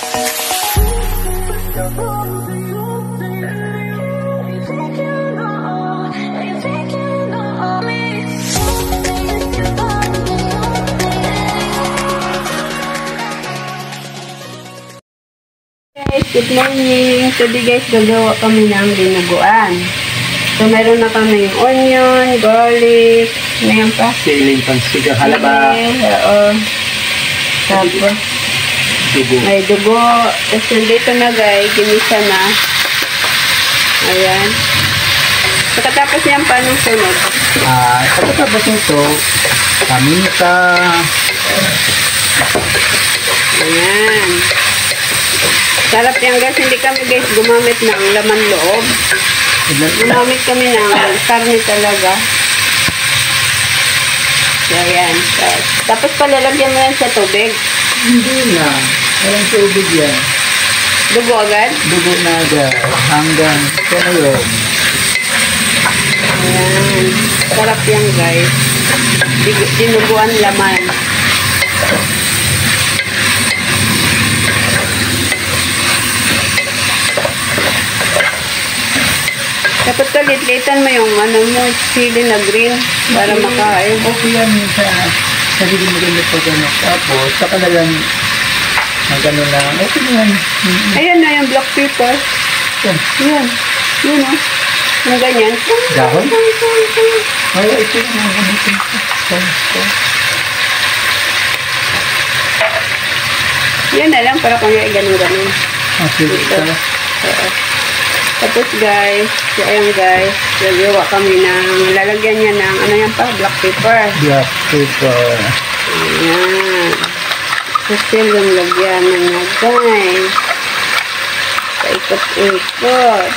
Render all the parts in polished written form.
Good morning! Today guys, gagawa kami ng dinuguan. So, meron na kami yung onion, garlic, ngayon pa? Siling pansigang halaba. Oo. Tapos, Dugo. may dugo. Tapos, nandito na guys, ginisa na. Ayan. Pagkatapos yan pa nung sunod. Pagkatapos nito, paminta. Ayan. Sarap yan guys, hindi kami guys gumamit ng laman loob. Gumamit kami ng karne talaga. Ayan. Tapos palalagyan mo yan sa tubig. Hindi na. Walang tubig yan. Dugo agad? Dugo na agad. Hanggang ito na yun. Ayan. Sarap yan guys. Dinuguan laman. Dapat kalit-litan mo yung chili na green para makain. Okay yan sa nagiging maganda po gano'n. Tapos, saka na lang gano'n lang. Okay na yan. Ayan na yung black pepper. Yan. Yun o. Yung ganyan. Dahon? Wala, ito yung mga gamitin ko. Yan na lang para kung yung ganun-ganun. Sige, ito. Oo. Tapos guys, ayan guys, nagawa kami ng, lalagyan niya ng, ano yan pa, black pepper. Black pepper. Ayan. Kasi yung lagyan na niya guys. Paikot-ikot.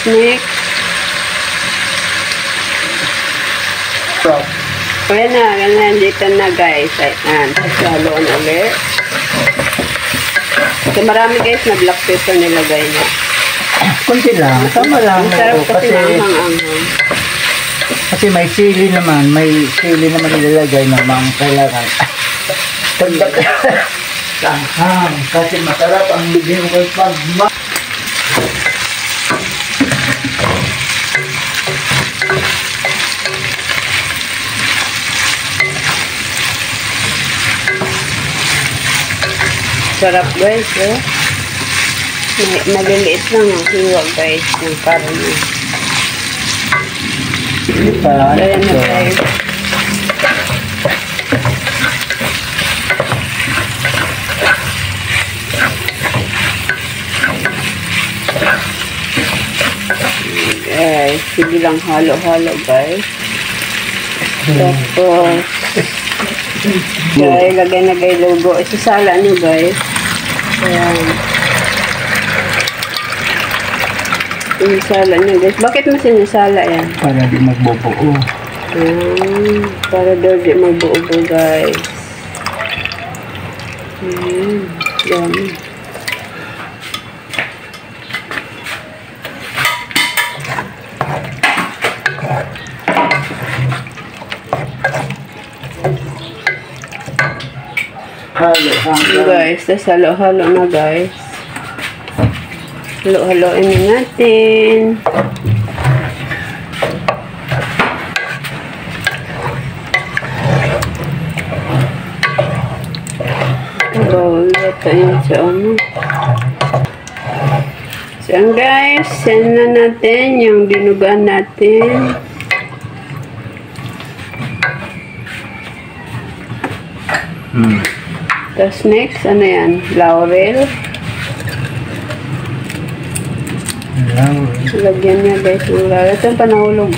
Next. Ayan na, nandito na guys. Ayan, sasaluan ulit. So marami guys na black pepper nilagay niya. Kunti lang, tama lang. Masarap kasi manghang-anghang. Kasi may sili naman nilalagay naman kailangan. Tagdag langhang. Kasi masarap ang dinuguan pag Sarap guys, eh. Maliliit lang ang hiwa guys ng karne. Ayan na guys. Guys, sige lang halo-halo guys. Tapos guys, lagay na guys logo. Isasala nyo guys. Ayan. Sinisala nyo guys. Bakit mo sinisala yan? para di magbubuo. Para daw di magbuo guys. Dami. Guys, tas halo-halo na guys. Halo-haloin na natin. Bawal yata yun sa ano. So guys, send na natin yung dinuguan natin. Tapos next, ano yan? Laurel. Lagyan niya guys ng laurel. Ito yung panahulog.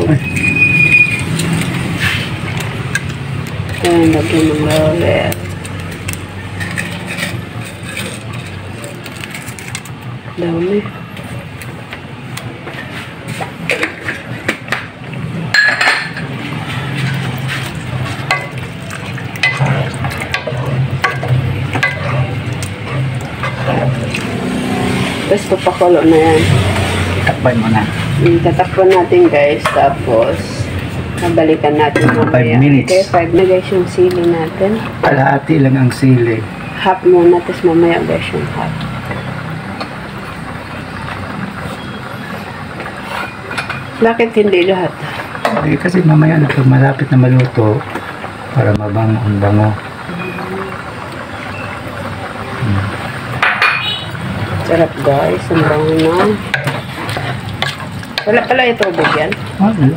Ayan, lagyan ng laurel. Dami. Tapos papakulo na yan. Takpan mo na. Tatakpan natin guys, tapos nabalikan natin mamaya. 5 minutes. Okay, 5 na guys yung sili natin. Kalahati lang ang sili. Half muna, tapos mamaya guys yung half. Bakit hindi lahat? Kasi mamaya na pag malapit na maluto, para mabango ang bango. Sarap guys, ang bango na. Wala pala ito yan. Wala.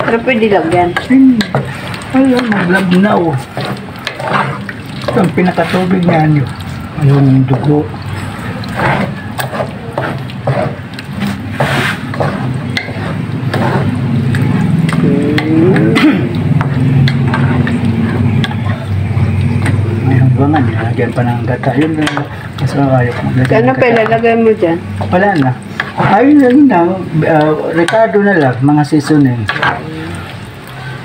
Pero pwede lagyan. Wala, maglabnaw. Ito ang pinakatubig niyan yun. Yung dugo. Ngayon ba nga, nilagyan pa ng gata. Yun lang. Mas ayaw ko maglagyan Ano ng pa gata. ilalagay mo dyan? Wala na. Ayun lang na. Ricardo na lang. Mga seasoning.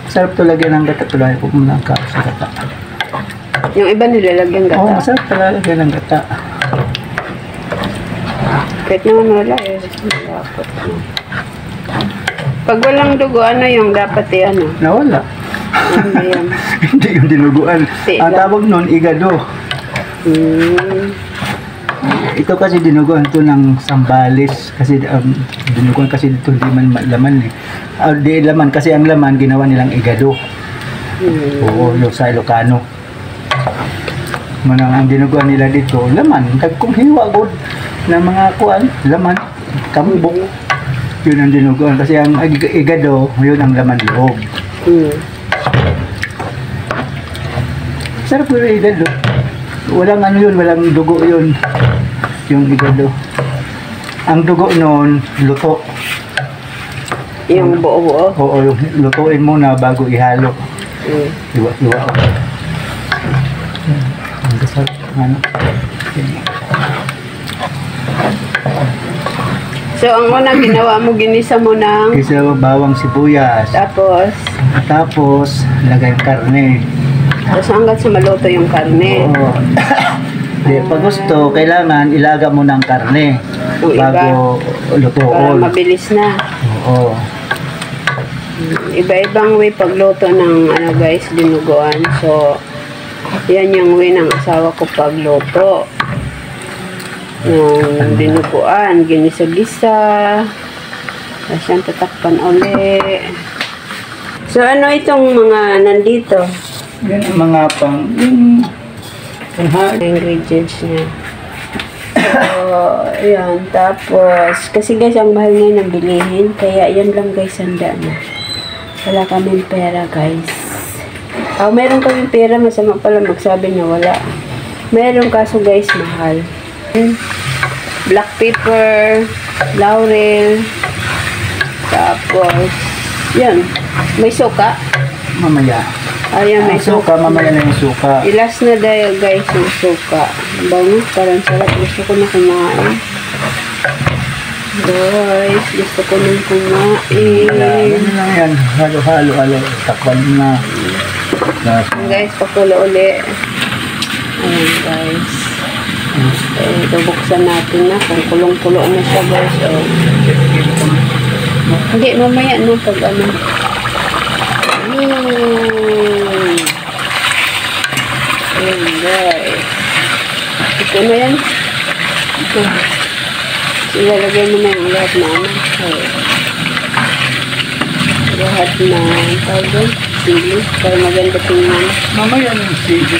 Sarap to lagyan ng gata. Tulad ko muna ang kaos sa gata. Yung iba nilalagyan gata. Oo, masarap talaga lagyan ng gata. Kahit naman wala eh. Dapat. Pag walang dugo, ano yung dapat eh ano? Nawala. Ano ba yan? Hindi yung dinuguan. Ang lang. tawag nun, igado. Ito kasi dinuguan to ng sambales. Kasi dinuguan kasi dito hindi man laman eh. Di laman kasi ang laman ginawa nilang igado. Oo, yung sa Ilocano. Manang ang dinuguan nila dito, laman. Kung hiwa good ng mga kuan, laman, kambok. Yun ang dinuguan. Kasi ang igado, yun ang laman loob. Sarap yung igado. Walang ano yun, walang dugo yun. Yung igado. Ang dugo nun, luto. Yung buo-buo? Oo, yung lutuin muna bago ihalo. Iwa. Ang gasal, ano. So, ang unang ginawa mo, ginisa mo ng... Kasi bawang sibuyas. Tapos, Lagay ang karne. tapos hanggang sa maluto yung karne. Oo. Pag gusto, kailangan ilaga mo ng karne Yung iba, bago para lutoon. mabilis na. Oo. Iba-ibang way pagluto ng ano guys, dinuguan. So, yan yung way ng asawa ko pagluto. Yung dinuguan, ginisa-gisa. Tapos yan, tatakpan uli. So, ano itong mga nandito? Yan ang mga Ingredients niya. So, ayan. Tapos, kasi guys, ang mahal ngayon ng bilihin. Kaya, yan lang guys, handa na. Wala kaming pera, guys. Meron kaming pera. Masama pala magsabi na wala. Meron kaso, guys, mahal. Black pepper, laurel, tapos, yan. May suka. mamaya. Ayan, may Suka, mamaya na yung suka. Ilas na dahil guys yung suka. Bango, parang sarap. Gusto ko na kumain. Guys, gusto ko nang kumain. Ano lang yan, halo. Takpan na. Guys, pakulo uli. Ayan guys. Ito, buksan natin na kung kulong-kulo na siya guys. Hindi, mamaya na pag ano. Ayan guys. Ito na yan. Ito. Ilalagay mo na yung lahat na ano. Lahat na tawag sili para maganda tingnan. Mamaya na yung sili.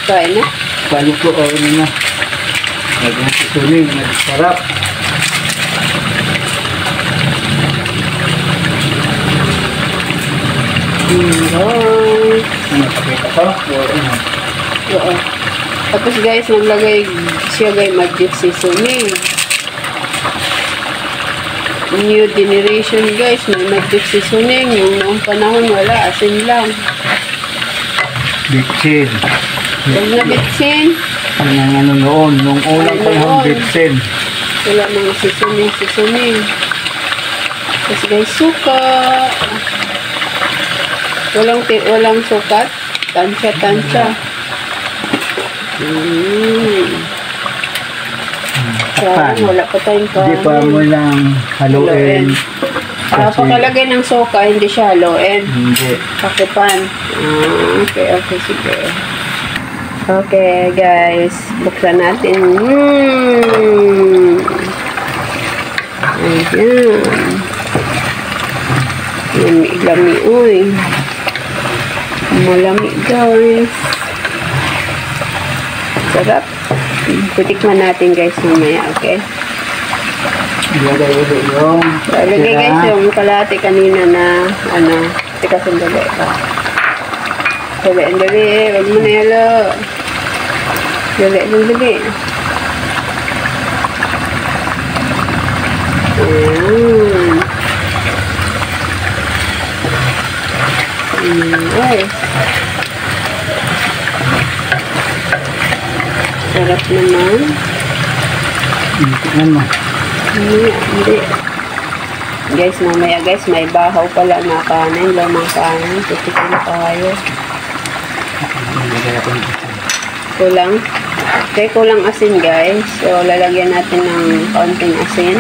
Kain na? Balo ko, ano na. Nagsusunin, nagsarap. Guys. Ano, pakita ko? Oo. Tapos guys, naglagay siya guys magic seasoning. New generation guys, may magic seasoning. Yung noong panahon wala, asin lang. Bitsin. Huwag na bitsin. Ang ano noon, nung ulang Ay, panahon, noon. bitsin. Wala mga seasoning. Tapos guys, suka. Walang sukat. Tansya. takpan. Wala pa tayong Hindi pa mo lang haluin. Kasi, pakalagay ng soka, hindi siya haluin. hindi. Takipan. Okay, sige. Okay, guys. Buksan natin. Ayan. Lami, uy. Malami, guys. Sarap. Titikman natin, guys, mamaya, okay? Ilagay ulit yung Lagay, guys, yung kalahati kanina na, tika sandali pa. Dali. Huwag mo na yalo. Dali. Ayan. Sarap naman. tingnan mo. Hindi. Guys, mamaya guys, may bahaw pala na kanin, lamang kanin. Titikin tayo. Ilagay natin. Kulang. Okay, kulang asin guys. So, lalagyan natin ng kaunting asin.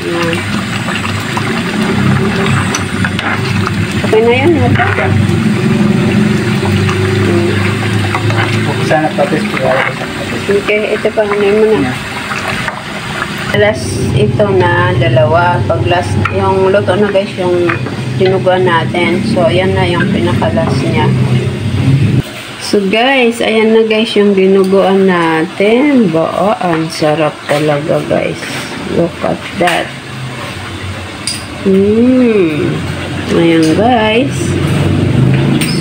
Yan. Okay na yan. Buksan at tapos Okay, ito pa. Ano mo na? Last ito na dalawa. Pag last, yung luto na guys, yung dinuguan natin. So, ayan na yung pinakalas niya. So, guys, ayan na guys yung dinuguan natin. Bao, ang sarap talaga guys. Look at that. Ayan guys.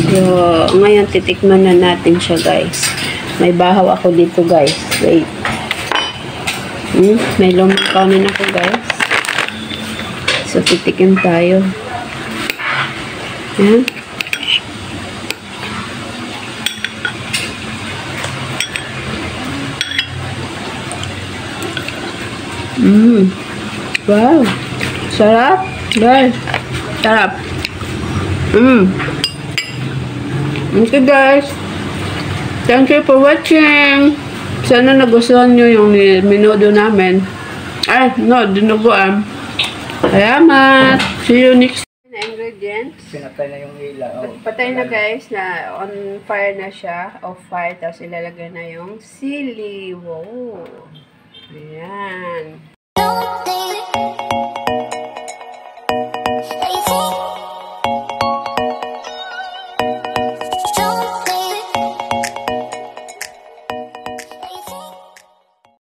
So, ngayon titikman na natin siya guys. May bahaw ako dito guys. Wait. May lumang kanin ako guys. So, titikim tayo. Ayan. Wow. Sarap. Guys. Sarap. Okay guys. Thank you for watching. Sana nagustuhan nyo yung minudo namin. Ay, no, dinuguan. Salamat. See you next na ingredients. Pinatay na yung ilaw. Patay na guys, na on fire na siya. Off fire. Tapos ilalagay na yung sili. Wow. Ayan.